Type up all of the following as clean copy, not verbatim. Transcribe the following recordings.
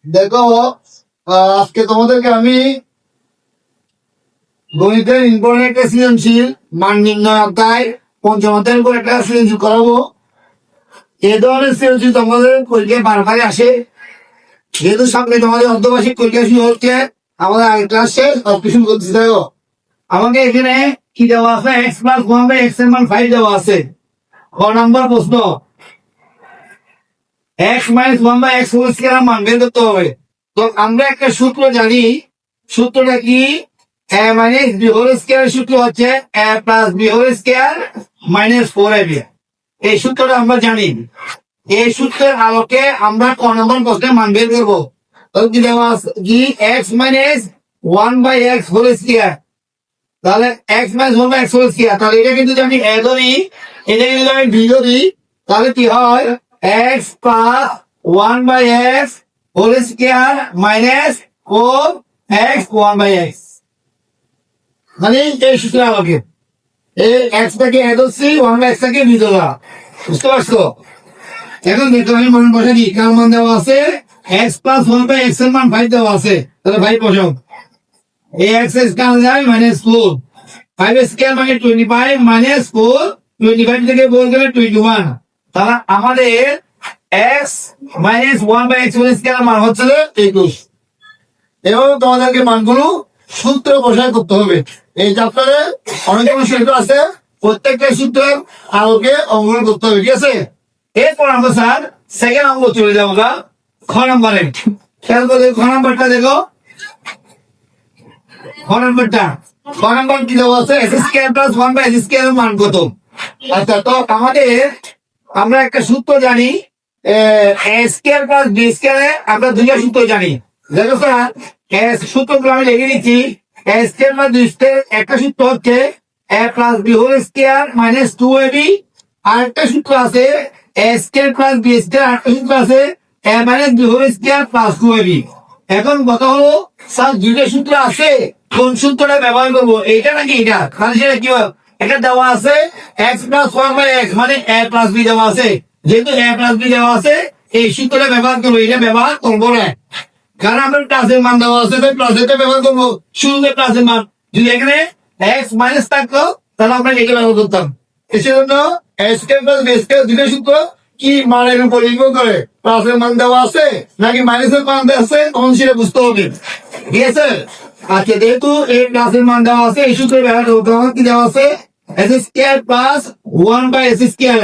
দেখো, আজকে তোমাদেরকে আমি গণিতের ইম্পর্টেন্ট একটা সৃজনশীল মান নির্ণয় অধ্যায় পঞ্চম অধ্যায়ের উপর একটা সৃজনশীল করাবো। এ ধরনের সৃজনশীল তোমাদের পরীক্ষায় বারবারই আসে। যেহেতু সামনে তোমাদের অর্ধবার্ষিক পরীক্ষা শুরু হচ্ছে, আমাদের আগের ক্লাস শেষ, অপশন করতেছি। দেখো, আমাকে এখানে কি দেওয়া আছে, x plus one by x এর মান 5 দেওয়া আছে। ক নাম্বার প্রশ্ন, x minus one by x whole square মান বের করতে হবে। তো আমরা একটা সূত্র জানি, সূত্রটা কি? A minus B whole square সূত্র হচ্ছে A plus B whole square minus 4ab। এই সূত্রটা আমরা জানি। এই সূত্রের আলোকে আমরা ক নম্বর প্রশ্নের মান বের করবো। তো কি দেওয়া আছে কি, X minus one by x whole square, তাহলে X minus one by x whole square, তাহলে এটা কিন্তু আমি এ ধরি, এটা কিন্তু আমি বি ধরি, তাহলে কি হয়, x plus one by x whole square minus 4x one by x. মানে এই সূত্রের আলোকে এই এক্স টাকে এ ধরছি, ওয়ান বাই এক্স টাকে বি ধরা। বুঝতে পারছো? এখন দেখো, আমি মান বসে দিই। কার মান দেওয়া আছে? X plus one by x এর মান 5 দেওয়া আছে। তাহলে 5 বসাও। এই এক্স কাল যায় মাইনাস 4, 5 স্কয়ার মানে 25 মাইনাস 4, 25 থেকে 4 গেলে 21। তাহলে আমাদের x minus one by x whole square মান হচ্ছে 21। এবং তোমাদেরকে মানগুলো সূত্র বসায় করতে হবে। এই চ্যাপ্টারে অনেকগুলো সূত্র আছে, প্রত্যেকটা সূত্রের আলোকে অঙ্কন করতে হবে। ঠিক আছে? এরপর আমরা স্যার সেকেন্ড অঙ্ক চলে যাবো গা, খ নম্বরে। খেয়াল করে খ নম্বরটা দেখো। খ নম্বর কি দেওয়া আছে, x square plus one by x square এর মান কত? আচ্ছা, তো আমাদের আমরা একটা সূত্র জানি, এ স্কয়ার প্লাস বি স্কয়ার, আমরা দুইটা সূত্র জানি। দেখো স্যার, সূত্রগুলো আমি লিখে দিচ্ছি। A square plus B square একটা সূত্র হচ্ছে A plus B whole square minus 2ab। আর একটা সূত্র আছে A square plus B square, আরেকটা সূত্র আছে A minus B whole square plus 2ab। এখন কথা হলো স্যার, দুইটা সূত্র আছে, কোন সূত্রটা ব্যবহার করবো, এইটা নাকি এটা? তাহলে সেটা কি হবে, এটা দেওয়া আছে x plus one by x, মানে এ প্লাস বি দেওয়া আছে। যেহেতু এ প্লাস বি দেওয়া আছে, এই সূত্রটা ব্যবহার করবো, এটা ব্যবহার করবো না। কারণ আমরা প্লাসের মান দেওয়া আছে, তাই প্লাসেরটা ব্যবহার করবো, শুরুতে প্লাসের মান। যদি এখানে এক্স মাইনাস থাকতো, তাহলে আমরা এটা ব্যবহার করতাম। সেজন্য স্কয়ার প্লাস বি স্কয়ার দুটো সূত্র কি মান এখানে পরিবর্তন করে, প্লাসের মান দেওয়া আছে নাকি মাইনাসের মান দেওয়া আছে, তখন সেটা বুঝতে হবে। ঠিক আছে? আচ্ছা, যেহেতু এই প্লাসের মান দেওয়া আছে, এই সূত্রে ব্যবহার করতে হবে। কি দেওয়া আছে, x square plus one by x square,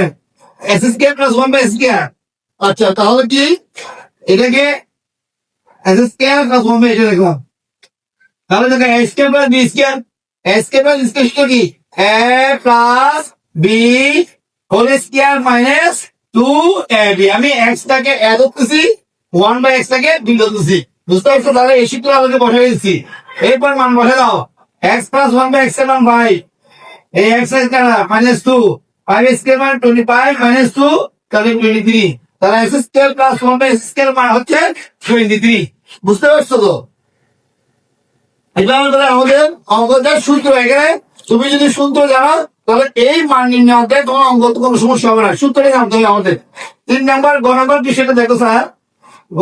X square plus one by square. আচ্ছা, তাহলে কি এটাকে X square plus one by এটা লিখলাম। তাহলে দেখো A square plus B square, A square plus B square সূত্র কি, A plus B whole square minus 2ab। আমি এক্স টাকে এ ধরতেছি, ওয়ান বাই এক্স টাকে বি ধরতেছি। বুঝতে পারছো? তাহলে এই সূত্র আমাকে বসাই দিচ্ছি। এরপর মান বসে দাও, x plus one by x এর মান 5, এই এক্স এর মাইনাস 2, 5 স্কয়ার মানে 25 মাইনাস 2, তাহলে 23। তাহলে x square plus one by x square মান হচ্ছে 23। বুঝতে পারছো তো? এটা আমাদের অঙ্কটার সূত্র। এখানে তুমি যদি সূত্র জানো, তাহলে এই মান নির্ণয় তোমার অঙ্ক কোনো সমস্যা হবে না, সূত্রটা জানতে হবে আমাদের। 3 নাম্বার গ নাম্বার বিষয়টা দেখো স্যার। গ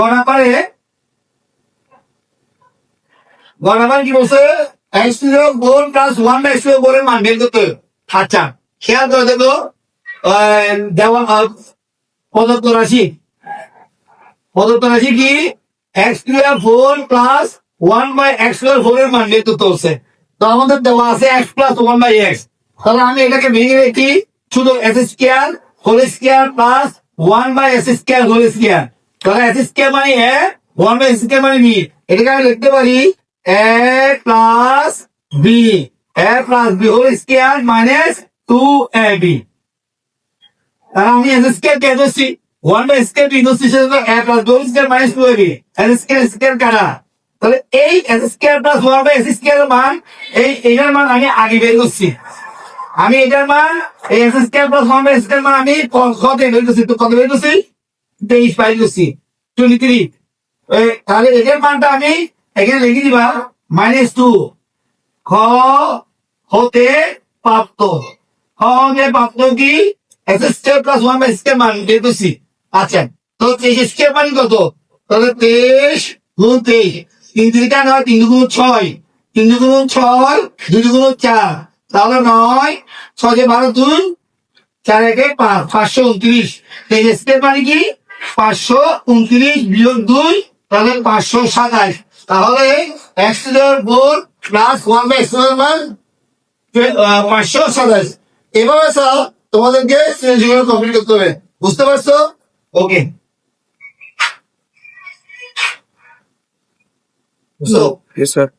নাম্বার কি বলছে, এক্স বোন প্লাস ওয়ান বাই এক্স বোনের মান বের করতে হবে। আচ্ছা, খেয়াল করে দেখো, দেওয়া প্রদত্ত রাশি, কি x square 4 plus one by x square 4 এর মান বের করতে হচ্ছে। তো আমাদের দেওয়া আছে x plus one by X. তাহলে আমি এটাকে ভেঙে রেখি, শুধু X square whole square plus one by x square whole square. তাহলে এক্স স্কয়ার মানে A, one by x square মানে বি। এটাকে আমি লিখতে পারি A plus B, A plus B whole square minus 2ab। তাহলে আমি এক্স স্কয়ার কে ধরছি, ওয়ান বাই স্কয়ার বি ধরছি, সেজন্য A plus B whole square minus 2ab। X square কাটা, তাহলে এই x square plus one by x square এর মান, এইটার মান আমি আগে বের করছি। আমি এটার মান, এই x square plus one by x square মান আমি কত বের করছি, তো কত বের করছি, 23 পাই করছি, 23। তাহলে এটার মানটা আমি এখানে লিখে দিবা মাইনাস 2, খ হতে প্রাপ্ত। খ হতে প্রাপ্ত কি, x square plus one by x square মান বের করছি। আচ্ছা, তো এই স্কয়ার মান কত, তাহলে 23 গুণ 23 3 9 3 গুণ 6 3 গুণ 6 2 গুণ 4 তাহলে 9 6 যে 12 2 4 একে 5 529 এই স্কেয়ার মানে কি 529 বিয়োগ 2 তাহলে 527 তাহলে x to the 4 plus 1 by x মান 527 এভাবে স্যার তোমাদেরকে সিরিজগুলো কমপ্লিট করতে হবে বুঝতে পারছো ওকে Yes, sir.